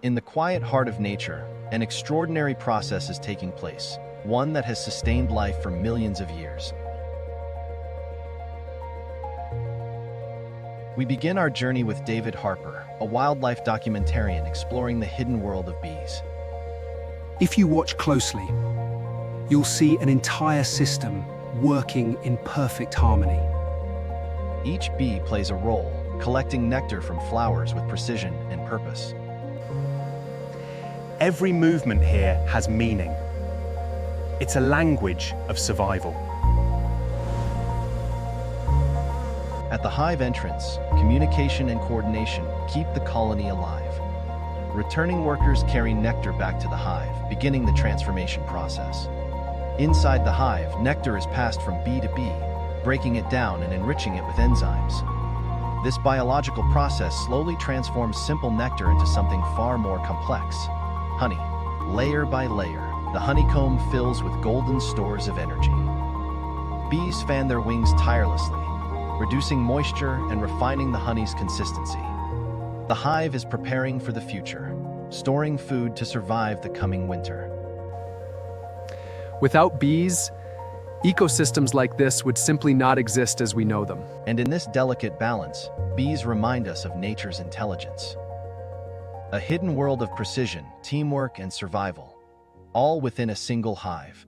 In the quiet heart of nature, an extraordinary process is taking place, one that has sustained life for millions of years. We begin our journey with David Harper, a wildlife documentarian exploring the hidden world of bees. If you watch closely, you'll see an entire system working in perfect harmony. Each bee plays a role, collecting nectar from flowers with precision and purpose. Every movement here has meaning. It's a language of survival. At the hive entrance, communication and coordination keep the colony alive. Returning workers carry nectar back to the hive, beginning the transformation process. Inside the hive, nectar is passed from bee to bee, breaking it down and enriching it with enzymes. This biological process slowly transforms simple nectar into something far more complex. Honey. Layer by layer, the honeycomb fills with golden stores of energy. Bees fan their wings tirelessly, reducing moisture and refining the honey's consistency. The hive is preparing for the future, storing food to survive the coming winter. Without bees, ecosystems like this would simply not exist as we know them. And in this delicate balance, bees remind us of nature's intelligence. A hidden world of precision, teamwork, and survival, all within a single hive.